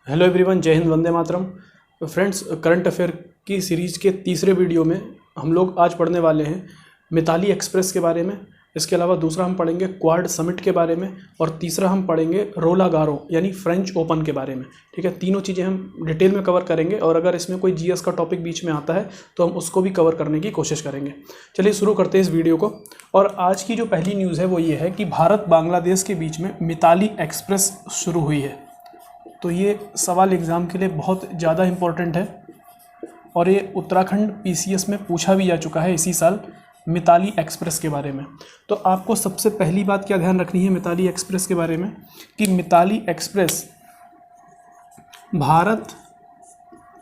Hello everyone, जय Hind, Vande Mataram. Friends, current affair की series के तीसरे वीडियो में हम लोग आज पढ़ने वाले हैं मिताली एक्सप्रेस के बारे में। इसके अलावा दूसरा हम पढ़ेंगे क्वाड समिट के बारे में और तीसरा हम पढ़ेंगे रोला गारो यानी फ्रेंच ओपन के बारे में। ठीक है, तीनों चीज़ें हम डिटेल में कवर करेंगे और अगर इसमें कोई जीएस का टॉपिक बीच में आता है तो हम उसको भी कवर करने की कोशिश करेंगे। चलिए शुरू करते हैं इस वीडियो को। और आज की जो पहली न्यूज़ है वो ये है कि भारत बांग्लादेश के बीच में मिताली एक्सप्रेस शुरू हुई है। तो ये सवाल एग्ज़ाम के लिए बहुत ज़्यादा इम्पोर्टेंट है और ये उत्तराखंड पीसीएस में पूछा भी जा चुका है इसी साल मिताली एक्सप्रेस के बारे में। तो आपको सबसे पहली बात क्या ध्यान रखनी है मिताली एक्सप्रेस के बारे में कि मिताली एक्सप्रेस भारत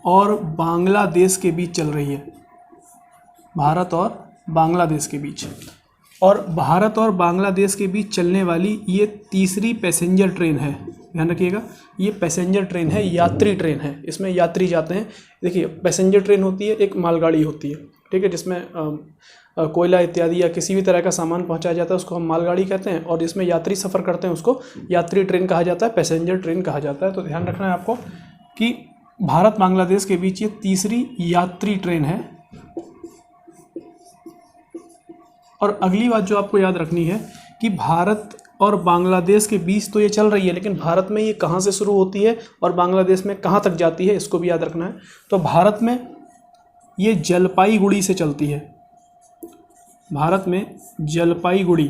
और बांग्लादेश के बीच चल रही है। भारत और बांग्लादेश के बीच, और भारत और बांग्लादेश के बीच चलने वाली ये तीसरी पैसेंजर ट्रेन है। ध्यान रखिएगा, ये पैसेंजर ट्रेन है, यात्री ट्रेन है। इसमें यात्री जाते हैं। देखिए, पैसेंजर ट्रेन होती है, एक मालगाड़ी होती है, ठीक है, जिसमें कोयला इत्यादि या किसी भी तरह का सामान पहुंचाया जाता है, उसको हम मालगाड़ी कहते हैं। और जिसमें यात्री सफ़र करते हैं उसको यात्री ट्रेन कहा जाता है, पैसेंजर ट्रेन कहा जाता है। तो ध्यान रखना है आपको कि भारत बांग्लादेश के बीच ये तीसरी यात्री ट्रेन है। और अगली बात जो आपको याद रखनी है कि भारत और बांग्लादेश के बीच तो ये चल रही है, लेकिन भारत में ये कहाँ से शुरू होती है और बांग्लादेश में कहाँ तक जाती है, इसको भी याद रखना है। तो भारत में ये जलपाईगुड़ी से चलती है। भारत में जलपाईगुड़ी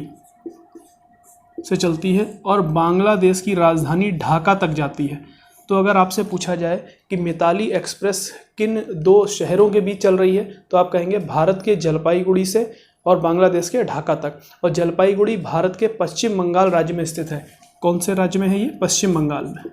से चलती है और बांग्लादेश की राजधानी ढाका तक जाती है। तो अगर आपसे पूछा जाए कि मिताली एक्सप्रेस किन दो शहरों के बीच चल रही है, तो आप कहेंगे भारत के जलपाईगुड़ी से और बांग्लादेश के ढाका तक। और जलपाईगुड़ी भारत के पश्चिम बंगाल राज्य में स्थित है। कौन से राज्य में है ये? पश्चिम बंगाल में।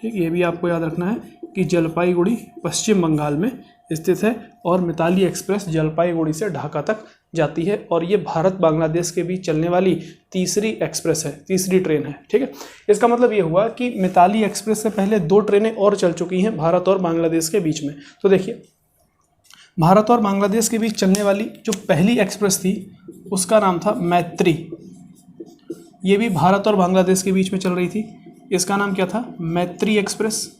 ठीक, ये भी आपको याद रखना है कि जलपाईगुड़ी पश्चिम बंगाल में स्थित है और मिताली एक्सप्रेस जलपाईगुड़ी से ढाका तक जाती है। और ये भारत बांग्लादेश के बीच चलने वाली तीसरी एक्सप्रेस है, तीसरी ट्रेन है। ठीक है, इसका मतलब ये हुआ कि मिताली एक्सप्रेस से पहले दो ट्रेनें और चल चुकी हैं भारत और बांग्लादेश के बीच में। तो देखिए, भारत और बांग्लादेश के बीच चलने वाली जो पहली एक्सप्रेस थी उसका नाम था मैत्री। ये भी भारत और बांग्लादेश के बीच में चल रही थी। इसका नाम क्या था? मैत्री एक्सप्रेस।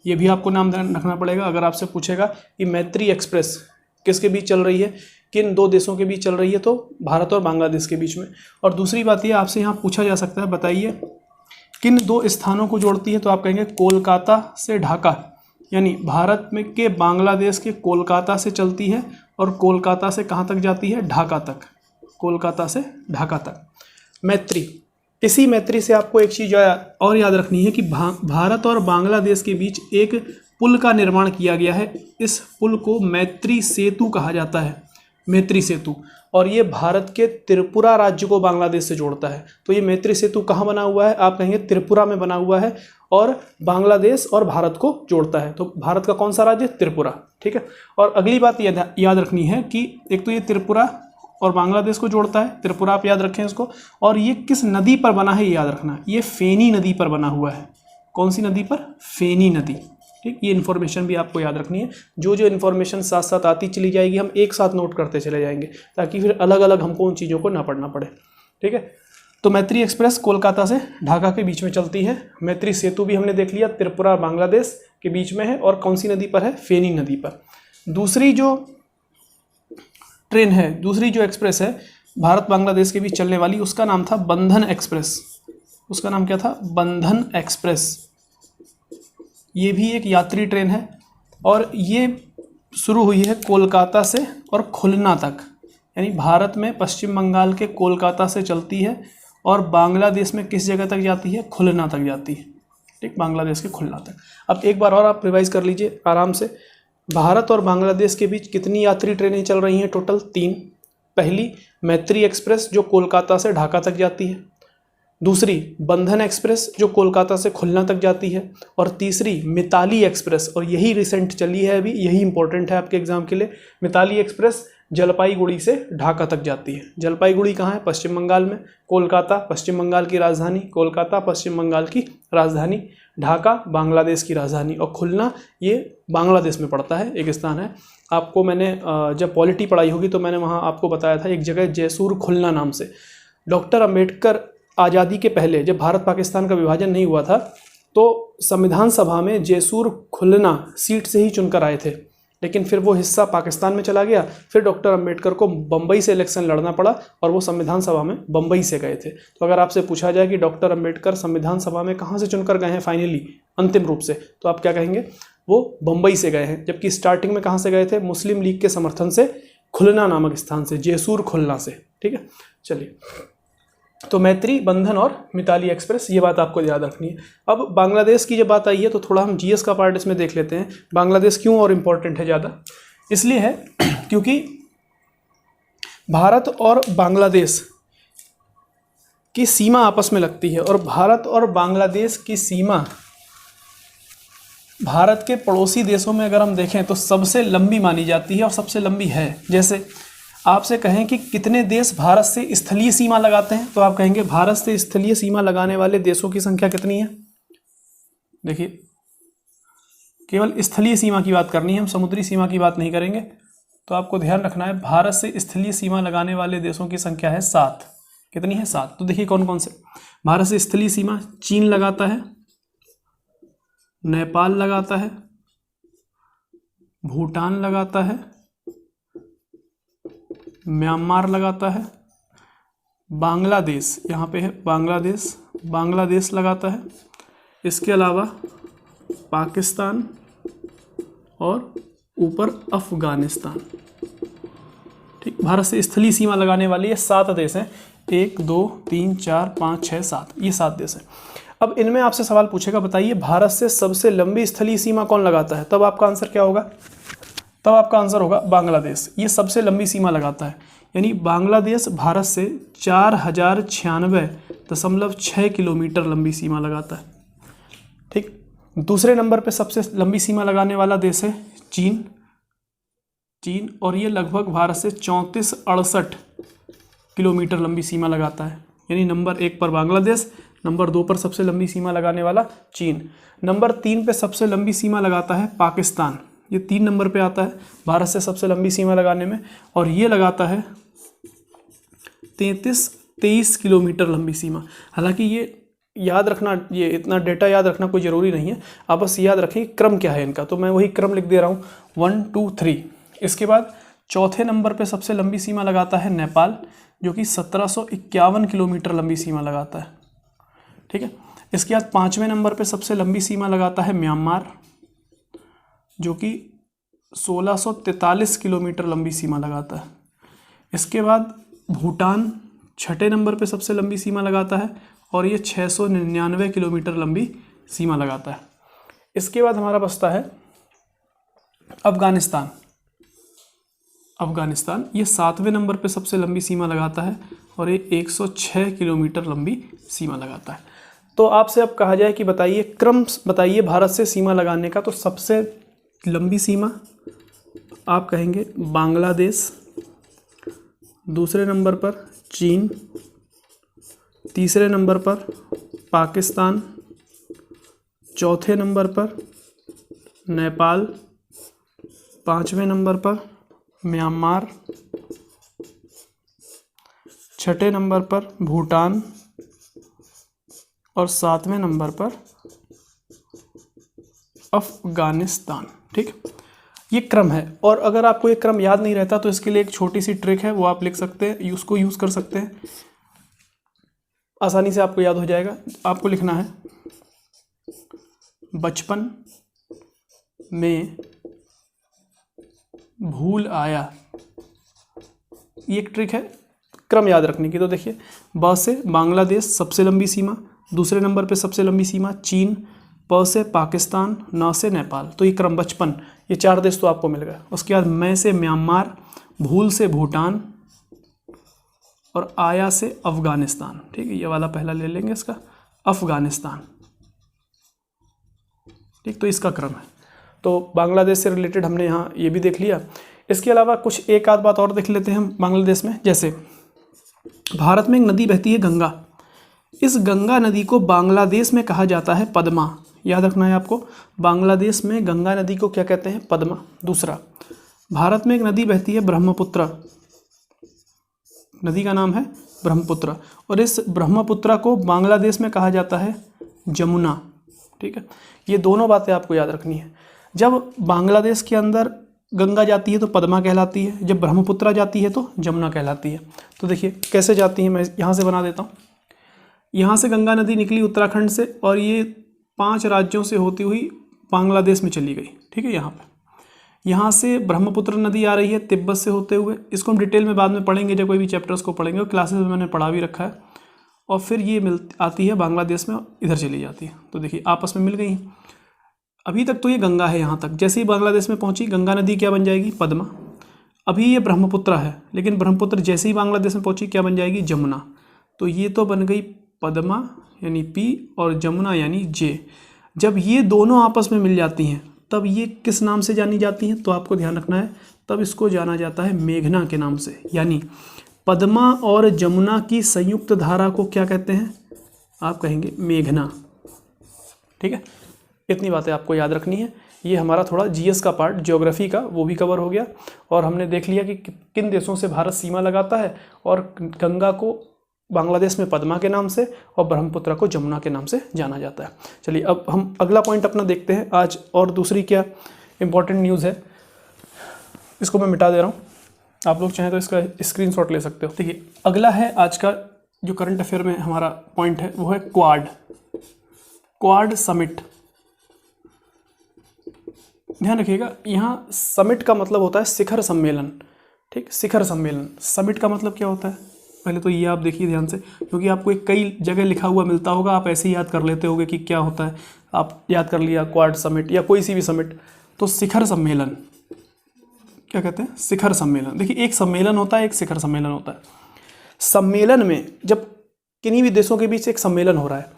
ये भी आपको नाम ध्यान रखना पड़ेगा। अगर आपसे पूछेगा कि मैत्री एक्सप्रेस किसके बीच चल रही है, किन दो देशों के बीच चल रही है, तो भारत और बांग्लादेश के बीच में। और दूसरी बात ये आपसे यहाँ पूछा जा सकता है, बताइए किन दो स्थानों को जोड़ती है, तो आप कहेंगे कोलकाता से ढाका। यानी भारत में के बांग्लादेश के कोलकाता से चलती है और कोलकाता से कहाँ तक जाती है? ढाका तक। कोलकाता से ढाका तक मैत्री। इसी मैत्री से आपको एक चीज़ और याद रखनी है कि भारत और बांग्लादेश के बीच एक पुल का निर्माण किया गया है। इस पुल को मैत्री सेतु कहा जाता है, मैत्री सेतु। और ये भारत के त्रिपुरा राज्य को बांग्लादेश से जोड़ता है। तो ये मैत्री सेतु कहाँ बना हुआ है? आप कहेंगे त्रिपुरा में बना हुआ है और बांग्लादेश और भारत को जोड़ता है। तो भारत का कौन सा राज्य? त्रिपुरा। ठीक है, और अगली बात याद रखनी है कि एक तो ये त्रिपुरा और बांग्लादेश को जोड़ता है, त्रिपुरा आप याद रखें इसको। और ये किस नदी पर बना है ये याद रखना, ये फेनी नदी पर बना हुआ है। कौन सी नदी पर? फेनी नदी। ठीक, ये इन्फॉर्मेशन भी आपको याद रखनी है। जो जो इन्फॉर्मेशन साथ साथ आती चली जाएगी हम एक साथ नोट करते चले जाएंगे, ताकि फिर अलग अलग हमको उन चीज़ों को ना पढ़ना पड़े। ठीक है, तो मैत्री एक्सप्रेस कोलकाता से ढाका के बीच में चलती है। मैत्री सेतु भी हमने देख लिया, त्रिपुरा बांग्लादेश के बीच में है। और कौन सी नदी पर है? फेनी नदी पर। दूसरी जो ट्रेन है, दूसरी जो एक्सप्रेस है भारत बांग्लादेश के बीच चलने वाली, उसका नाम था बंधन एक्सप्रेस। उसका नाम क्या था? बंधन एक्सप्रेस। ये भी एक यात्री ट्रेन है और ये शुरू हुई है कोलकाता से और खुलना तक। यानी भारत में पश्चिम बंगाल के कोलकाता से चलती है और बांग्लादेश में किस जगह तक जाती है? खुलना तक जाती है। ठीक, बांग्लादेश के खुलना तक। अब एक बार और आप रिवाइज कर लीजिए आराम से। भारत और बांग्लादेश के बीच कितनी यात्री ट्रेनें चल रही हैं? टोटल 3। पहली मैत्री एक्सप्रेस जो कोलकाता से ढाका तक जाती है, दूसरी बंधन एक्सप्रेस जो कोलकाता से खुलना तक जाती है, और तीसरी मिताली एक्सप्रेस। और यही रिसेंट चली है अभी, यही इंपॉर्टेंट है आपके एग्जाम के लिए। मिताली एक्सप्रेस जलपाईगुड़ी से ढाका तक जाती है। जलपाईगुड़ी कहाँ है? पश्चिम बंगाल में। कोलकाता पश्चिम बंगाल की राजधानी, कोलकाता पश्चिम बंगाल की राजधानी। ढाका बांग्लादेश की राजधानी। और खुलना ये बांग्लादेश में पड़ता है, एक स्थान है। आपको मैंने जब पॉलिटी पढ़ाई होगी तो मैंने वहाँ आपको बताया था एक जगह जैसूर खुलना नाम से। डॉक्टर अम्बेडकर आज़ादी के पहले, जब भारत पाकिस्तान का विभाजन नहीं हुआ था, तो संविधान सभा में जयसूर खुलना सीट से ही चुनकर आए थे, लेकिन फिर वो हिस्सा पाकिस्तान में चला गया। फिर डॉक्टर अंबेडकर को बम्बई से इलेक्शन लड़ना पड़ा और वो संविधान सभा में बम्बई से गए थे। तो अगर आपसे पूछा जाए कि डॉक्टर अंबेडकर संविधान सभा में कहाँ से चुनकर गए हैं फाइनली, अंतिम रूप से, तो आप क्या कहेंगे? वो बम्बई से गए हैं। जबकि स्टार्टिंग में कहाँ से गए थे? मुस्लिम लीग के समर्थन से खुलना नामक स्थान से, जयसूर खुलना से। ठीक है, चलिए। तो मैत्री बंधन और मिताली एक्सप्रेस, ये बात आपको याद रखनी है। अब बांग्लादेश की जब बात आई है तो थोड़ा हम जीएस का पार्ट इसमें देख लेते हैं। बांग्लादेश क्यों और इम्पोर्टेंट है ज़्यादा? इसलिए है क्योंकि भारत और बांग्लादेश की सीमा आपस में लगती है, और भारत और बांग्लादेश की सीमा भारत के पड़ोसी देशों में अगर हम देखें तो सबसे लंबी मानी जाती है और सबसे लंबी है। जैसे आपसे कहें कि कितने देश भारत से स्थलीय सीमा लगाते हैं, तो आप कहेंगे भारत से स्थलीय सीमा लगाने वाले देशों की संख्या कितनी है? देखिए, केवल स्थलीय सीमा की बात करनी है, हम समुद्री सीमा की बात नहीं करेंगे। तो आपको ध्यान रखना है, भारत से स्थलीय सीमा लगाने वाले देशों की संख्या है 7। कितनी है? 7। तो देखिए कौन कौन से। भारत से स्थलीय सीमा चीन लगाता है, नेपाल लगाता है, भूटान लगाता है, म्यांमार लगाता है, बांग्लादेश, यहाँ पे है बांग्लादेश लगाता है, इसके अलावा पाकिस्तान और ऊपर अफगानिस्तान। ठीक, भारत से स्थलीय सीमा लगाने वाले ये 7 देश हैं। 1 2 3 4 5 6 7, ये 7 देश हैं। अब इनमें आपसे सवाल पूछेगा, बताइए भारत से सबसे लंबी स्थलीय सीमा कौन लगाता है? तब आपका आंसर क्या होगा? तब आपका आंसर होगा बांग्लादेश। ये सबसे लंबी सीमा लगाता है, यानी बांग्लादेश भारत से 4096.6 किलोमीटर लंबी सीमा लगाता है। ठीक, दूसरे नंबर पे सबसे लंबी सीमा लगाने वाला देश है चीन, और ये लगभग भारत से 3468 किलोमीटर लंबी सीमा लगाता है। यानी नंबर 1 पर बांग्लादेश, नंबर 2 पर सबसे लंबी सीमा लगाने वाला चीन, नंबर 3 पे सबसे लंबी सीमा लगाता है पाकिस्तान। ये 3 नंबर पे आता है भारत से सबसे लंबी सीमा लगाने में, और ये लगाता है 23 किलोमीटर लंबी सीमा। हालांकि ये याद रखना, ये इतना डेटा याद रखना कोई ज़रूरी नहीं है, आप बस याद रखें क्रम क्या है इनका। तो मैं वही क्रम लिख दे रहा हूँ, 1 2 3। इसके बाद चौथे नंबर पे सबसे लंबी सीमा लगाता है नेपाल, जो कि 1751 किलोमीटर लंबी सीमा लगाता है। ठीक है, इसके बाद 5वें नंबर पे सबसे लंबी सीमा लगाता है म्यांमार, जो कि 1643 किलोमीटर लंबी सीमा लगाता है। इसके बाद भूटान 6ठे नंबर पे सबसे लंबी सीमा लगाता है, और ये 699 किलोमीटर लंबी सीमा लगाता है। इसके बाद हमारा बचता है अफगानिस्तान। ये 7वें नंबर पे सबसे लंबी सीमा लगाता है, और ये 106 किलोमीटर लंबी सीमा लगाता है। तो आपसे अब कहा जाए कि बताइए क्रम बताइए भारत से सीमा लगाने का, तो सबसे लंबी सीमा आप कहेंगे बांग्लादेश, दूसरे नंबर पर चीन, तीसरे नंबर पर पाकिस्तान, चौथे नंबर पर नेपाल, 5वें नंबर पर म्यांमार, 6ठे नंबर पर भूटान, और 7वें नंबर पर अफगानिस्तान। ठीक, ये क्रम है। और अगर आपको ये क्रम याद नहीं रहता तो इसके लिए एक छोटी सी ट्रिक है, वो आप लिख सकते हैं, उसको यूज़ कर सकते हैं, आसानी से आपको याद हो जाएगा। आपको लिखना है बचपन में भूल आया। ये एक ट्रिक है क्रम याद रखने की। तो देखिए, ब से बांग्लादेश सबसे लंबी सीमा, दूसरे नंबर पे सबसे लंबी सीमा चीन, प से पाकिस्तान, न से नेपाल। तो ये क्रम बचपन, ये 4 देश तो आपको मिल गए। उसके बाद मैं से म्यांमार, भूल से भूटान, और आया से अफगानिस्तान। ठीक है, ये वाला पहला ले लेंगे इसका, अफगानिस्तान। ठीक, तो इसका क्रम है। तो बांग्लादेश से रिलेटेड हमने यहाँ ये भी देख लिया। इसके अलावा कुछ एक आध बात और देख लेते हैं हम बांग्लादेश में। जैसे भारत में एक नदी बहती है गंगा, इस गंगा नदी को बांग्लादेश में कहा जाता है पद्मा। याद रखना है आपको, बांग्लादेश में गंगा नदी को क्या कहते हैं? पद्मा। दूसरा, भारत में एक नदी बहती है ब्रह्मपुत्र, नदी का नाम है ब्रह्मपुत्र, और इस ब्रह्मपुत्र को बांग्लादेश में कहा जाता है जमुना। ठीक है, ये दोनों बातें आपको याद रखनी है। जब बांग्लादेश के अंदर गंगा जाती है तो पद्मा कहलाती है, जब ब्रह्मपुत्रा जाती है तो जमुना कहलाती है। तो देखिए कैसे जाती है, मैं यहाँ से बना देता हूँ। यहाँ से गंगा नदी निकली उत्तराखंड से और ये 5 राज्यों से होती हुई बांग्लादेश में चली गई, ठीक है। यहाँ से ब्रह्मपुत्र नदी आ रही है तिब्बत से होते हुए, इसको हम डिटेल में बाद में पढ़ेंगे जब कोई भी चैप्टर्स को पढ़ेंगे, और क्लासेस में मैंने पढ़ा भी रखा है। और फिर ये आती है बांग्लादेश में, इधर चली जाती है। तो देखिए आपस में मिल गई। अभी तक तो ये गंगा है यहाँ तक, जैसे ही बांग्लादेश में पहुँची गंगा नदी क्या बन जाएगी, पद्मा। अभी ये ब्रह्मपुत्र है, लेकिन ब्रह्मपुत्र जैसे ही बांग्लादेश में पहुँची क्या बन जाएगी, जमुना। तो ये तो बन गई पद्मा यानी पी और जमुना यानी जे। जब ये दोनों आपस में मिल जाती हैं तब ये किस नाम से जानी जाती हैं, तो आपको ध्यान रखना है, तब इसको जाना जाता है मेघना के नाम से। यानी पद्मा और जमुना की संयुक्त धारा को क्या कहते हैं, आप कहेंगे मेघना, ठीक है। इतनी बातें आपको याद रखनी है। ये हमारा थोड़ा जीएस का पार्ट, ज्योग्राफी का, वो भी कवर हो गया। और हमने देख लिया कि किन देशों से भारत सीमा लगाता है, और गंगा को बांग्लादेश में पद्मा के नाम से और ब्रह्मपुत्र को जमुना के नाम से जाना जाता है। चलिए अब हम अगला पॉइंट अपना देखते हैं आज। और दूसरी क्या इंपॉर्टेंट न्यूज़ है, इसको मैं मिटा दे रहा हूँ, आप लोग चाहें तो इसका स्क्रीनशॉट ले सकते हो। देखिए अगला है आज का जो करंट अफेयर में हमारा पॉइंट है, वो है क्वाड समिट। ध्यान रखिएगा, यहाँ समिट का मतलब होता है शिखर सम्मेलन, ठीक। शिखर सम्मेलन, समिट का मतलब क्या होता है, पहले तो ये आप देखिए ध्यान से, क्योंकि आपको एक कई जगह लिखा हुआ मिलता होगा, आप ऐसे ही याद कर लेते होगे कि क्या होता है। आप याद कर लिया क्वाड समिट या कोई सी भी समिट, तो शिखर सम्मेलन क्या कहते हैं, शिखर सम्मेलन। देखिए एक सम्मेलन होता है, एक शिखर सम्मेलन होता है। सम्मेलन में जब किन्हीं भी देशों के बीच एक सम्मेलन हो रहा है,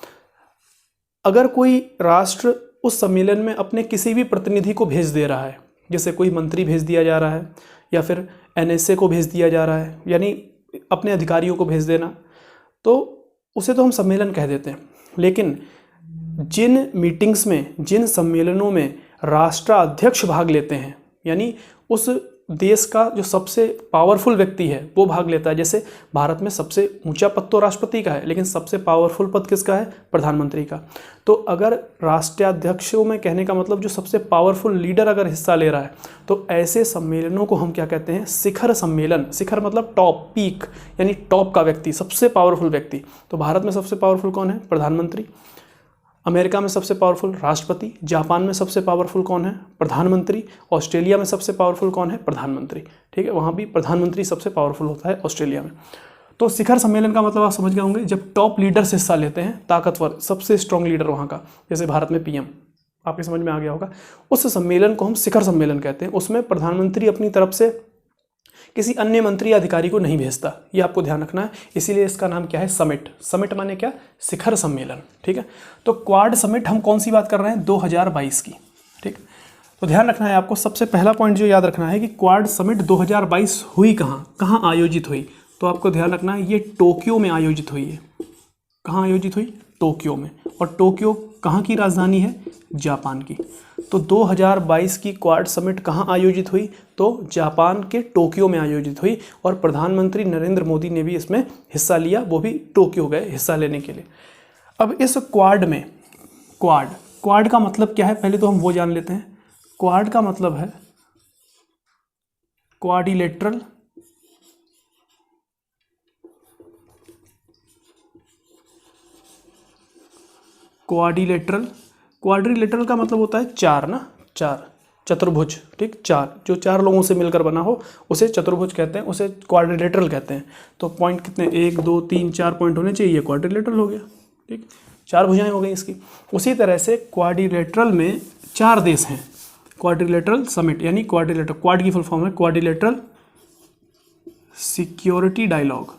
अगर कोई राष्ट्र उस सम्मेलन में अपने किसी भी प्रतिनिधि को भेज दे रहा है, जैसे कोई मंत्री भेज दिया जा रहा है या फिर एनएसए को भेज दिया जा रहा है, यानी अपने अधिकारियों को भेज देना, तो उसे तो हम सम्मेलन कह देते हैं। लेकिन जिन मीटिंग्स में, जिन सम्मेलनों में राष्ट्राध्यक्ष भाग लेते हैं, यानी उस देश का जो सबसे पावरफुल व्यक्ति है वो भाग लेता है। जैसे भारत में सबसे ऊंचा पद तो राष्ट्रपति का है, लेकिन सबसे पावरफुल पद किसका है, प्रधानमंत्री का। तो अगर राष्ट्राध्यक्षों में, कहने का मतलब जो सबसे पावरफुल लीडर अगर हिस्सा ले रहा है, तो ऐसे सम्मेलनों को हम क्या कहते हैं, शिखर सम्मेलन। शिखर मतलब टॉप, पीक, यानी टॉप का व्यक्ति, सबसे पावरफुल व्यक्ति। तो भारत में सबसे पावरफुल कौन है, प्रधानमंत्री। अमेरिका में सबसे पावरफुल राष्ट्रपति। जापान में सबसे पावरफुल कौन है, प्रधानमंत्री। ऑस्ट्रेलिया में सबसे पावरफुल कौन है, प्रधानमंत्री, ठीक है। वहाँ भी प्रधानमंत्री सबसे पावरफुल होता है ऑस्ट्रेलिया में। तो शिखर सम्मेलन का मतलब आप समझ गए होंगे, जब टॉप लीडर्स हिस्सा लेते हैं, ताकतवर, सबसे स्ट्रॉन्ग लीडर वहाँ का, जैसे भारत में पीएम, आपके समझ में आ गया होगा। उस सम्मेलन को हम शिखर सम्मेलन कहते हैं। उसमें प्रधानमंत्री अपनी तरफ से किसी अन्य मंत्री या अधिकारी को नहीं भेजता, ये आपको ध्यान रखना है। इसीलिए इसका नाम क्या है, समिट। समिट माने क्या, शिखर सम्मेलन, ठीक है। तो क्वाड समिट हम कौन सी बात कर रहे हैं, 2022 की, ठीक। तो ध्यान रखना है आपको, सबसे पहला पॉइंट जो याद रखना है कि क्वाड समिट 2022 हुई कहाँ आयोजित हुई। तो आपको ध्यान रखना है ये टोक्यो में आयोजित हुई है। कहाँ आयोजित हुई, टोक्यो में। और टोक्यो कहाँ की राजधानी है, जापान की। तो 2022 की क्वाड समिट कहाँ आयोजित हुई, तो जापान के टोक्यो में आयोजित हुई। और प्रधानमंत्री नरेंद्र मोदी ने भी इसमें हिस्सा लिया, वो भी टोक्यो गए हिस्सा लेने के लिए। अब इस क्वाड में, क्वाड का मतलब क्या है, पहले तो हम वो जान लेते हैं। क्वाड का मतलब है क्वाड्रिलेटरल क्वाड्रिलेटरल का मतलब होता है चार, चार, चतुर्भुज, ठीक। जो चार लोगों से मिलकर बना हो उसे चतुर्भुज कहते हैं, उसे क्वाड्रिलेटरल कहते हैं। तो पॉइंट कितने, 1 2 3 4 पॉइंट होने चाहिए, क्वाड्रिलेटरल हो गया, ठीक। 4 भुजाएं हो गई इसकी। उसी तरह से क्वाड्रिलेटरल में 4 देश हैं। क्वाड्रिलेटरल समिट यानी क्वाड्रिलेटरल, क्वाड की फुल फॉर्म है क्वाड्रिलेटरल सिक्योरिटी डायलॉग,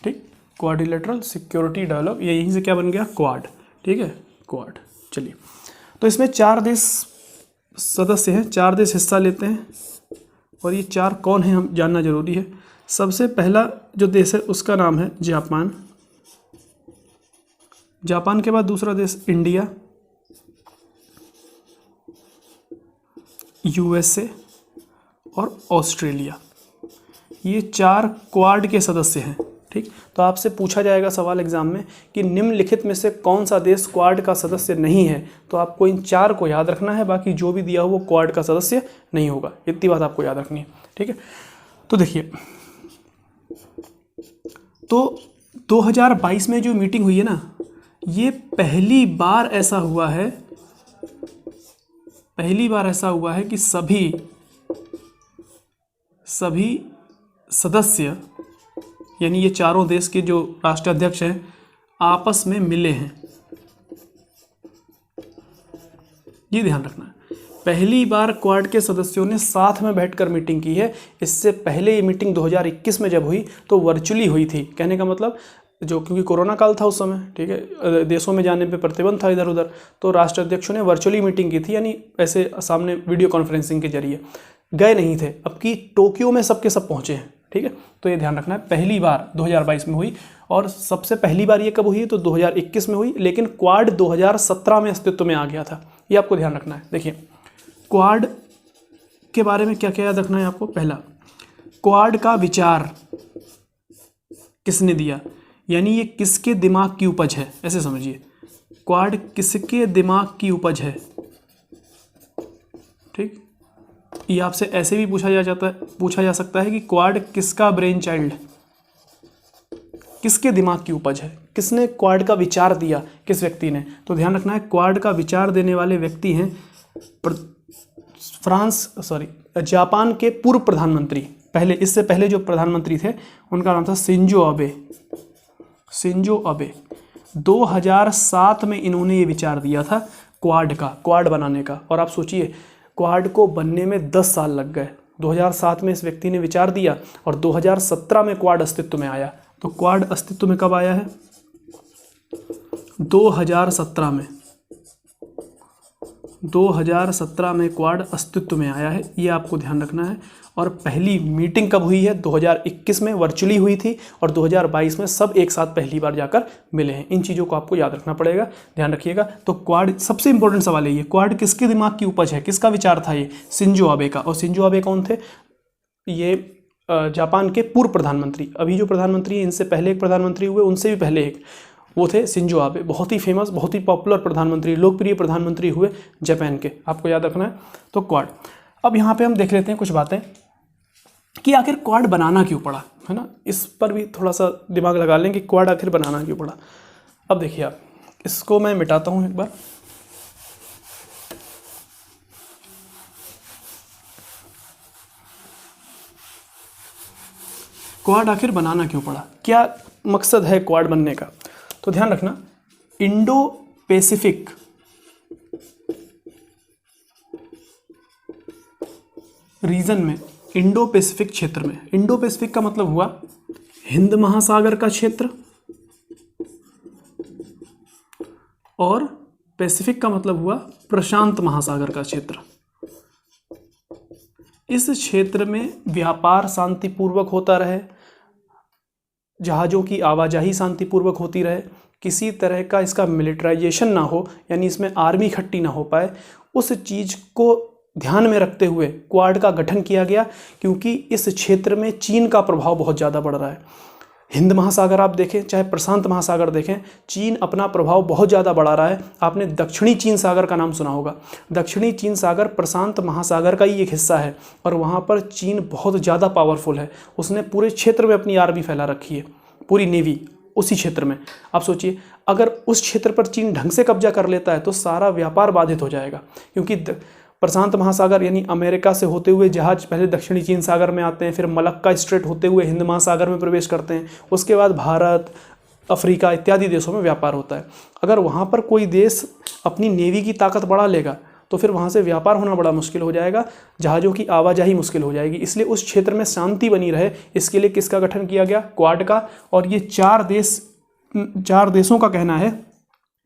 ठीक। क्वाड्रिलेटरल सिक्योरिटी डायलॉग, ये यहीं से क्या बन गया, क्वाड, ठीक है, क्वाड। चलिए, तो इसमें 4 देश सदस्य हैं, 4 देश हिस्सा लेते हैं। और ये 4 कौन हैं हम जानना जरूरी है। सबसे पहला जो देश है उसका नाम है जापान। जापान के बाद दूसरा देश इंडिया, यूएसए और ऑस्ट्रेलिया। ये 4 क्वाड के सदस्य हैं। ठीक, तो आपसे पूछा जाएगा सवाल एग्जाम में कि निम्नलिखित में से कौन सा देश क्वाड का सदस्य नहीं है, तो आपको इन 4 को याद रखना है, बाकी जो भी दिया हो वो क्वाड का सदस्य नहीं होगा, इतनी बात आपको याद रखनी है। ठीक है, तो देखिए, तो 2022 में जो मीटिंग हुई है ना, ये पहली बार ऐसा हुआ है कि सभी सदस्य, यानी ये चारों देश के जो राष्ट्राध्यक्ष हैं, आपस में मिले हैं। ये ध्यान रखना है, पहली बार क्वाड के सदस्यों ने साथ में बैठकर मीटिंग की है। इससे पहले ये मीटिंग 2021 में जब हुई तो वर्चुअली हुई थी। कहने का मतलब जो, क्योंकि कोरोना काल था उस समय, ठीक है, देशों में जाने पे प्रतिबंध था इधर उधर, तो राष्ट्राध्यक्षों ने वर्चुअली मीटिंग की थी, यानी ऐसे सामने वीडियो कॉन्फ्रेंसिंग के जरिए, गए नहीं थे। अब की टोक्यो में सबके सब पहुँचे हैं। ठीक है, तो ये ध्यान रखना है, पहली बार 2022 में हुई, और सबसे पहली बार ये कब हुई तो 2021 में हुई, लेकिन क्वाड 2017 में अस्तित्व में आ गया था। ये आपको ध्यान रखना है। देखिए, क्वाड के बारे में क्या क्या याद रखना है आपको। पहला, क्वाड का विचार किसने दिया, यानी ये किसके दिमाग की उपज है, ऐसे समझिए, क्वाड किसके दिमाग की उपज है। ठीक, ये आपसे ऐसे भी पूछा जा सकता है कि क्वाड किसका ब्रेन चाइल्ड, किसके दिमाग की उपज है, किसने क्वाड का विचार दिया, किस व्यक्ति ने। तो ध्यान रखना है, क्वाड का विचार देने वाले व्यक्ति हैं जापान के पूर्व प्रधानमंत्री, पहले, इससे पहले जो प्रधानमंत्री थे उनका नाम था शिंजो अबे। 2007 में इन्होंने ये विचार दिया था क्वाड बनाने का। और आप सोचिए, क्वाड को बनने में 10 साल लग गए। 2007 में इस व्यक्ति ने विचार दिया और 2017 में क्वाड अस्तित्व में आया। तो क्वाड अस्तित्व में कब आया है? 2017 में। 2017 में क्वाड अस्तित्व में आया है, ये आपको ध्यान रखना है। और पहली मीटिंग कब हुई है? 2021 में वर्चुअली हुई थी, और 2022 में सब एक साथ पहली बार जाकर मिले हैं। इन चीज़ों को आपको याद रखना पड़ेगा, ध्यान रखिएगा। तो क्वाड, सबसे इंपॉर्टेंट सवाल है ये, क्वाड किसके दिमाग की उपज है, किसका विचार था ये? शिंजो आबे का। और शिंजो आबे कौन थे? ये जापान के पूर्व प्रधानमंत्री। अभी जो प्रधानमंत्री हैं, इनसे पहले एक प्रधानमंत्री हुए, उनसे भी पहले एक, वो थे शिंजो आबे। बहुत ही फेमस, बहुत ही पॉपुलर प्रधानमंत्री, लोकप्रिय प्रधानमंत्री हुए जापान के, आपको याद रखना है। तो क्वाड, अब यहाँ पे हम देख लेते हैं कुछ बातें कि आखिर क्वाड बनाना क्यों पड़ा, है ना। इस पर भी थोड़ा सा दिमाग लगा लें कि क्वाड आखिर बनाना क्यों पड़ा। अब देखिए आप, इसको मैं मिटाता हूँ एक बार। क्वाड आखिर बनाना क्यों पड़ा, क्या मकसद है क्वाड बनने का? तो ध्यान रखना, इंडो पैसिफिक रीजन में, इंडो पैसिफिक क्षेत्र में, इंडो पैसिफिक का मतलब हुआ हिंद महासागर का क्षेत्र, और पैसिफिक का मतलब हुआ प्रशांत महासागर का क्षेत्र। इस क्षेत्र में व्यापार शांतिपूर्वक होता रहे, जहाज़ों की आवाजाही शांतिपूर्वक होती रहे, किसी तरह का इसका मिलिटराइजेशन ना हो, यानी इसमें आर्मी इकट्ठी ना हो पाए, उस चीज़ को ध्यान में रखते हुए क्वाड का गठन किया गया। क्योंकि इस क्षेत्र में चीन का प्रभाव बहुत ज़्यादा बढ़ रहा है। हिंद महासागर आप देखें, चाहे प्रशांत महासागर देखें, चीन अपना प्रभाव बहुत ज़्यादा बढ़ा रहा है। आपने दक्षिणी चीन सागर का नाम सुना होगा। दक्षिणी चीन सागर प्रशांत महासागर का ही एक हिस्सा है, और वहाँ पर चीन बहुत ज़्यादा पावरफुल है। उसने पूरे क्षेत्र में अपनी आर्मी फैला रखी है, पूरी नेवी उसी क्षेत्र में। आप सोचिए, अगर उस क्षेत्र पर चीन ढंग से कब्जा कर लेता है तो सारा व्यापार बाधित हो जाएगा। क्योंकि प्रशांत महासागर यानी अमेरिका से होते हुए जहाज पहले दक्षिणी चीन सागर में आते हैं, फिर मलक्का स्ट्रेट होते हुए हिंद महासागर में प्रवेश करते हैं, उसके बाद भारत, अफ्रीका इत्यादि देशों में व्यापार होता है। अगर वहाँ पर कोई देश अपनी नेवी की ताकत बढ़ा लेगा तो फिर वहाँ से व्यापार होना बड़ा मुश्किल हो जाएगा, जहाज़ों की आवाजाही मुश्किल हो जाएगी। इसलिए उस क्षेत्र में शांति बनी रहे, इसके लिए किसका गठन किया गया? क्वाड का। और ये चार देशों का कहना है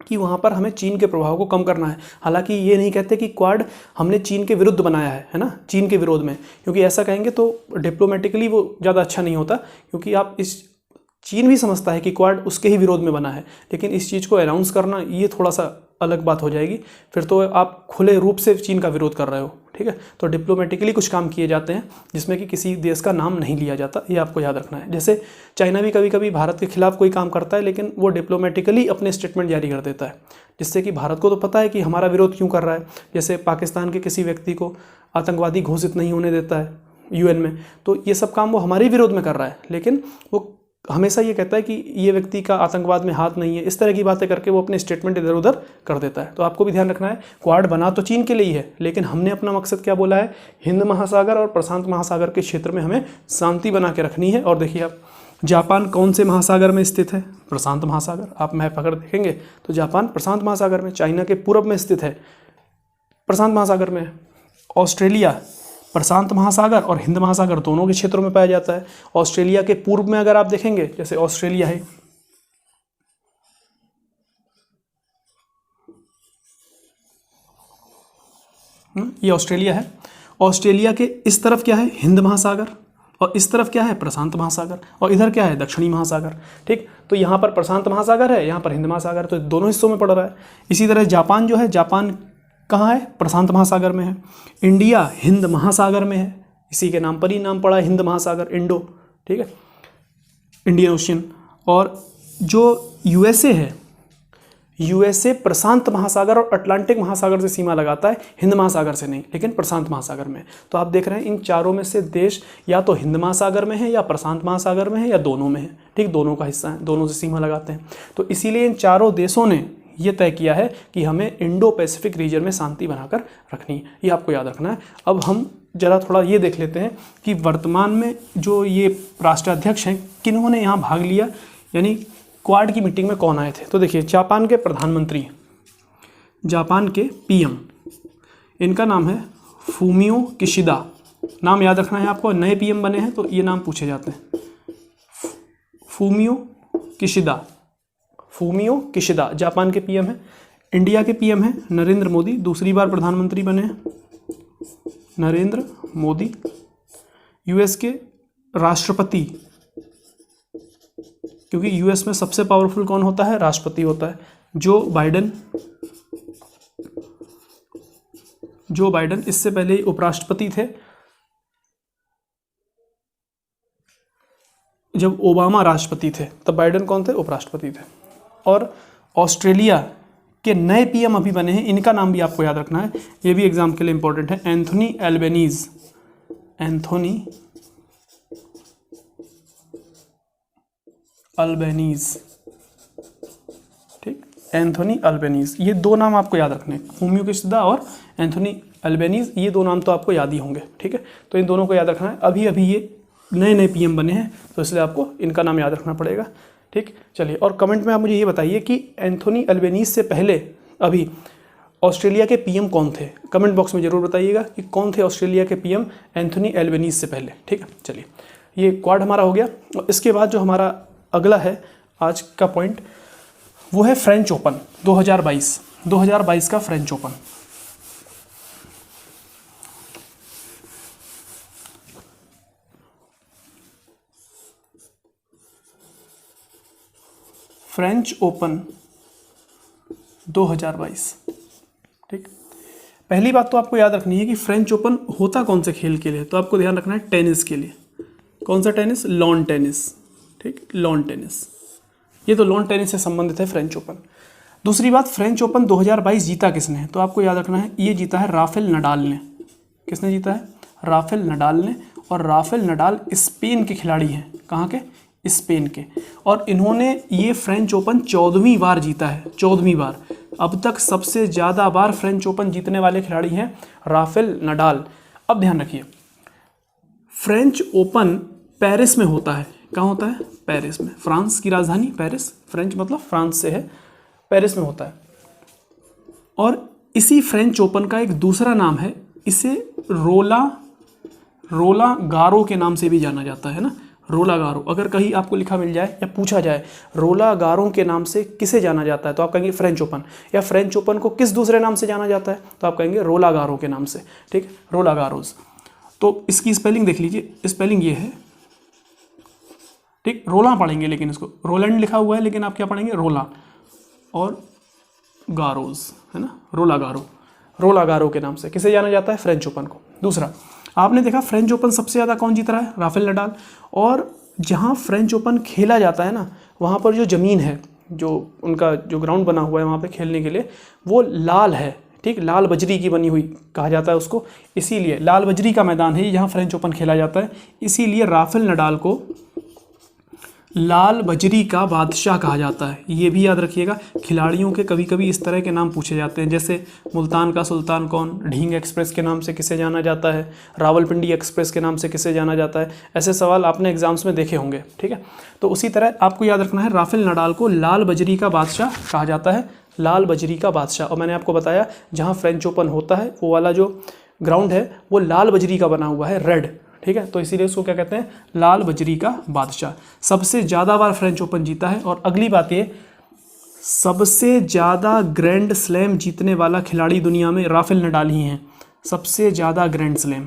कि वहाँ पर हमें चीन के प्रभाव को कम करना है। हालांकि ये नहीं कहते कि क्वाड हमने चीन के विरुद्ध बनाया है ना, चीन के विरोध में, क्योंकि ऐसा कहेंगे तो डिप्लोमेटिकली वो ज़्यादा अच्छा नहीं होता। क्योंकि आप इस चीन भी समझता है कि क्वाड उसके ही विरोध में बना है, लेकिन इस चीज़ को अनाउंस करना ये थोड़ा सा अलग बात हो जाएगी, फिर तो आप खुले रूप से चीन का विरोध कर रहे हो, ठीक है। तो डिप्लोमेटिकली कुछ काम किए जाते हैं जिसमें कि किसी देश का नाम नहीं लिया जाता, ये आपको याद रखना है। जैसे चाइना भी कभी कभी भारत के खिलाफ कोई काम करता है, लेकिन वो डिप्लोमेटिकली अपने स्टेटमेंट जारी कर देता है, जिससे कि भारत को तो पता है कि हमारा विरोध क्यों कर रहा है। जैसे पाकिस्तान के किसी व्यक्ति को आतंकवादी घोषित नहीं होने देता है यूएन में, तो ये सब काम वो हमारे विरोध में कर रहा है, लेकिन वो हमेशा ये कहता है कि ये व्यक्ति का आतंकवाद में हाथ नहीं है। इस तरह की बातें करके वो अपने स्टेटमेंट इधर उधर कर देता है। तो आपको भी ध्यान रखना है, क्वाड बना तो चीन के लिए ही है, लेकिन हमने अपना मकसद क्या बोला है, हिंद महासागर और प्रशांत महासागर के क्षेत्र में हमें शांति बना के रखनी है। और देखिए आप, जापान कौन से महासागर में स्थित है, प्रशांत महासागर। आप मैप अगर देखेंगे तो जापान प्रशांत महासागर में, चाइना के पूर्व में स्थित है, प्रशांत महासागर में है। ऑस्ट्रेलिया प्रशांत महासागर और हिंद महासागर दोनों के क्षेत्रों में पाया जाता है। ऑस्ट्रेलिया के पूर्व में अगर आप देखेंगे, जैसे ऑस्ट्रेलिया है, ये ऑस्ट्रेलिया है। ऑस्ट्रेलिया के इस तरफ क्या है, हिंद महासागर, और इस तरफ क्या है, प्रशांत महासागर, और इधर क्या है, दक्षिणी महासागर, ठीक। तो यहाँ पर प्रशांत महासागर है, यहाँ पर हिंद महासागर, तो दोनों हिस्सों में पड़ रहा है। इसी तरह जापान जो है, जापान कहाँ है, प्रशांत महासागर में है। इंडिया हिंद महासागर में है, इसी के नाम पर ही नाम पड़ा है, हिंद महासागर, इंडो, ठीक है, इंडियन ओशियन। और जो यूएसए है, यूएसए प्रशांत महासागर और अटलांटिक महासागर से सीमा लगाता है, हिंद महासागर से नहीं, लेकिन प्रशांत महासागर में। तो आप देख रहे हैं इन चारों में से देश या तो हिंद महासागर में है, या प्रशांत महासागर में है, या दोनों में है, ठीक, दोनों का हिस्सा है, दोनों से सीमा लगाते हैं। तो इसीलिए इन चारों देशों ने ये तय किया है कि हमें इंडो पैसिफिक रीजन में शांति बनाकर रखनी है, ये आपको याद रखना है। अब हम जरा थोड़ा ये देख लेते हैं कि वर्तमान में जो ये राष्ट्राध्यक्ष हैं, किन्होंने यहाँ भाग लिया, यानी क्वाड की मीटिंग में कौन आए थे। तो देखिए, जापान के प्रधानमंत्री, जापान के पीएम, इनका नाम है फूमियो किशिदा। नाम याद रखना है आपको, नए पीएम बने हैं तो ये नाम पूछे जाते हैं। Fumio Kishida, Fumio Kishida Japan के पीएम है। इंडिया के पीएम है नरेंद्र मोदी, दूसरी बार प्रधानमंत्री बने हैं नरेंद्र मोदी। यूएस के राष्ट्रपति, क्योंकि यूएस में सबसे पावरफुल कौन होता है, राष्ट्रपति होता है, जो बाइडेन। जो बाइडेन इससे पहले उपराष्ट्रपति थे, जब ओबामा राष्ट्रपति थे तब बाइडेन कौन थे, उपराष्ट्रपति थे। और ऑस्ट्रेलिया के नए पीएम अभी बने हैं, इनका नाम भी आपको याद रखना है, ये भी एग्जाम के लिए इंपॉर्टेंट है, एंथोनी एल्बेनीज। एंथोनी अल्बेनीज, ठीक, एंथोनी अल्बेनीज। ये दो नाम आपको याद रखने हैं, फूमियो किशिदा और एंथोनी अल्बेनीज, ये दो नाम तो आपको याद ही होंगे, ठीक है। तो इन दोनों को याद रखना है। अभी अभी ये नए नए पीएम बने हैं, तो इसलिए आपको इनका नाम याद रखना पड़ेगा, ठीक। चलिए, और कमेंट में आप मुझे ये बताइए कि एंथोनी अल्बेनीज से पहले अभी ऑस्ट्रेलिया के पीएम कौन थे। कमेंट बॉक्स में जरूर बताइएगा कि कौन थे ऑस्ट्रेलिया के पीएम एंथोनी अल्बेनीज से पहले, ठीक है। चलिए, ये क्वाड हमारा हो गया। और इसके बाद जो हमारा अगला है आज का पॉइंट, वो है फ्रेंच ओपन 2022। 2022 का फ्रेंच ओपन। फ्रेंच ओपन 2022, ठीक। पहली बात तो आपको याद रखनी है कि फ्रेंच ओपन होता कौन से खेल के लिए, तो आपको ध्यान रखना है टेनिस के लिए। कौन सा टेनिस, लॉन टेनिस, ठीक, लॉन टेनिस। ये तो लॉन टेनिस से संबंधित है फ्रेंच ओपन। दूसरी बात, फ्रेंच ओपन 2022 जीता किसने है, तो आपको याद रखना है ये जीता है राफेल नडाल ने। किसने जीता है, राफेल नडाल ने। और राफेल नडाल स्पेन के खिलाड़ी हैं, कहाँ के, स्पेन के। और इन्होंने ये फ्रेंच ओपन 14वीं बार जीता है, 14वीं बार। अब तक सबसे ज़्यादा बार फ्रेंच ओपन जीतने वाले खिलाड़ी हैं राफेल नडाल। अब ध्यान रखिए, फ्रेंच ओपन पेरिस में होता है। कहाँ होता है, पेरिस में, फ्रांस की राजधानी पेरिस, फ्रेंच मतलब फ्रांस से है, पेरिस में होता है। और इसी फ्रेंच ओपन का एक दूसरा नाम है, इसे रोला गारो के नाम से भी जाना जाता है ना, रोला गारो। अगर कहीं आपको लिखा मिल जाए या पूछा जाए रोला गारो के नाम से किसे जाना जाता है, तो आप कहेंगे फ्रेंच ओपन। या फ्रेंच ओपन को किस दूसरे नाम से जाना जाता है, तो आप कहेंगे रोला गारो के नाम से, ठीक, रोला गारोज। तो इसकी स्पेलिंग देख लीजिए, स्पेलिंग ये है, ठीक, रोला पढ़ेंगे, लेकिन इसको रोलैंड लिखा हुआ है लेकिन आप क्या पढ़ेंगे, रोला और गारोज, है ना, रोला गारो, रोला गारो के नाम से किसे जाना जाता है, फ्रेंच ओपन को। दूसरा, आपने देखा फ्रेंच ओपन सबसे ज़्यादा कौन जीत रहा है, राफेल नडाल। और जहाँ फ्रेंच ओपन खेला जाता है ना, वहाँ पर जो ज़मीन है, जो उनका जो ग्राउंड बना हुआ है वहाँ पे खेलने के लिए, वो लाल है, ठीक, लाल बजरी की बनी हुई कहा जाता है उसको, इसीलिए लाल बजरी का मैदान है जहाँ फ्रेंच ओपन खेला जाता है, इसीलिए राफेल नडाल को लाल बजरी का बादशाह कहा जाता है। ये भी याद रखिएगा, खिलाड़ियों के कभी कभी इस तरह के नाम पूछे जाते हैं, जैसे मुल्तान का सुल्तान कौन, ढींग एक्सप्रेस के नाम से किसे जाना जाता है, रावलपिंडी एक्सप्रेस के नाम से किसे जाना जाता है, ऐसे सवाल आपने एग्जाम्स में देखे होंगे, ठीक है। तो उसी तरह आपको याद रखना है, राफेल नडाल को लाल बजरी का बादशाह कहा जाता है, लाल बजरी का बादशाह। और मैंने आपको बताया जहाँ फ्रेंच ओपन होता है वो वाला जो ग्राउंड है वो लाल बजरी का बना हुआ है, रेड, ठीक है, तो इसीलिए उसको क्या कहते हैं, लाल बजरी का बादशाह। सबसे ज़्यादा बार फ्रेंच ओपन जीता है। और अगली बात ये, सबसे ज़्यादा ग्रैंड स्लैम जीतने वाला खिलाड़ी दुनिया में राफेल नडाल ही हैं, सबसे ज़्यादा ग्रैंड स्लैम।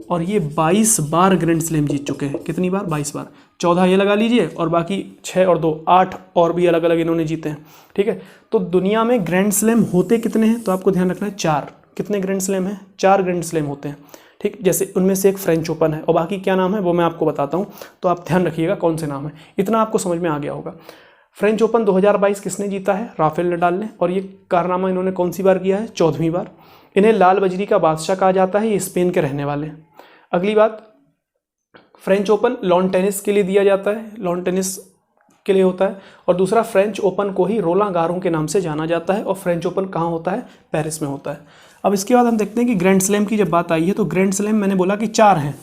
और ये 22 बार ग्रैंड स्लैम जीत चुके हैं। कितनी बार, 22 बार, 14 ये लगा लीजिए और बाकी 6 और 2 8 और भी अलग अलग इन्होंने जीते हैं, ठीक है। तो दुनिया में ग्रैंड स्लैम होते कितने हैं, तो आपको ध्यान रखना है 4। कितने ग्रैंड स्लैम हैं, 4 ग्रैंड स्लैम होते हैं, ठीक। जैसे उनमें से एक फ्रेंच ओपन है और बाकी क्या नाम है वो मैं आपको बताता हूँ, तो आप ध्यान रखिएगा कौन से नाम है, इतना आपको समझ में आ गया होगा। फ्रेंच ओपन 2022 किसने जीता है, राफेल नडाल ने। और ये कारनामा इन्होंने कौन सी बार किया है, 14वीं बार। इन्हें लाल बजरी का बादशाह कहा जाता है, ये स्पेन के रहने वाले हैं। अगली बात, फ्रेंच ओपन लॉन टेनिस के लिए दिया जाता है, लॉन टेनिस के लिए होता है। और दूसरा, फ्रेंच ओपन को ही रोला गारों के नाम से जाना जाता है। और फ्रेंच ओपन कहाँ होता है, पेरिस में होता है। अब इसके बाद हम देखते हैं कि ग्रैंड स्लैम की जब बात आई है तो ग्रैंड स्लैम मैंने बोला कि 4 हैं,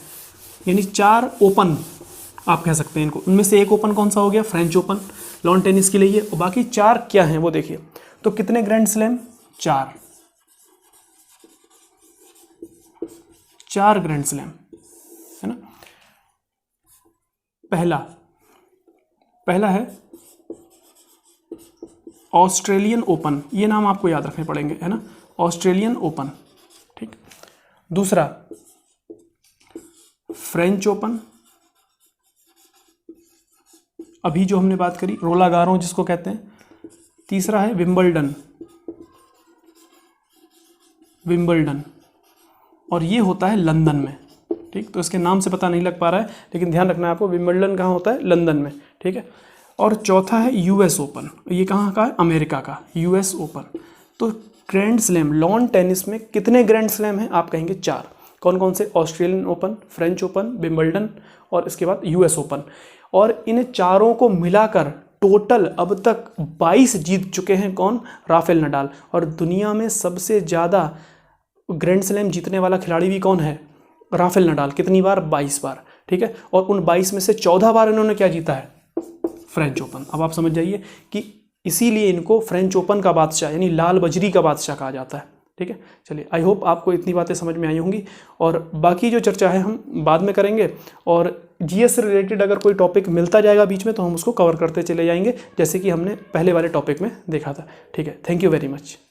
यानी 4 ओपन आप कह सकते हैं इनको। उनमें से एक ओपन कौन सा हो गया, फ्रेंच ओपन, लॉन टेनिस के लिए। और बाकी 4 क्या हैं वो देखिए। तो कितने ग्रैंड स्लैम, 4, 4 ग्रैंड स्लैम, है ना। पहला है ऑस्ट्रेलियन ओपन, ये नाम आपको याद रखने पड़ेंगे, है ना, ऑस्ट्रेलियन ओपन, ठीक। दूसरा, फ्रेंच ओपन, अभी जो हमने बात करी, रोला गारो जिसको कहते हैं। तीसरा है विंबलडन, और ये होता है लंदन में, ठीक। तो इसके नाम से पता नहीं लग पा रहा है, लेकिन ध्यान रखना है आपको, विंबलडन कहाँ होता है, लंदन में, ठीक है। और चौथा है यूएस ओपन, ये कहाँ का है, अमेरिका का, यूएस ओपन। तो ग्रैंड स्लैम लॉन टेनिस में कितने ग्रैंड स्लैम हैं, आप कहेंगे 4। कौन कौन से, Australian open, French open, Wimbledon और इसके बाद यूएस ओपन। और इन चारों को मिलाकर टोटल अब तक 22 जीत चुके हैं, कौन, राफेल नडाल। और दुनिया में सबसे ज़्यादा ग्रैंड स्लैम जीतने वाला खिलाड़ी भी कौन है, राफेल नडाल। कितनी बार, 22 बार, ठीक है। और उन 22 में से 14 बार इन्होंने क्या जीता है, फ्रेंच ओपन। अब आप समझ जाइए कि इसीलिए इनको फ्रेंच ओपन का बादशाह यानी लाल बजरी का बादशाह कहा जाता है, ठीक है। चलिए, आई होप आपको इतनी बातें समझ में आई होंगी। और बाकी जो चर्चा है हम बाद में करेंगे। और जीएस से रिलेटेड अगर कोई टॉपिक मिलता जाएगा बीच में तो हम उसको कवर करते चले जाएंगे, जैसे कि हमने पहले वाले टॉपिक में देखा था, ठीक है। Thank you very much.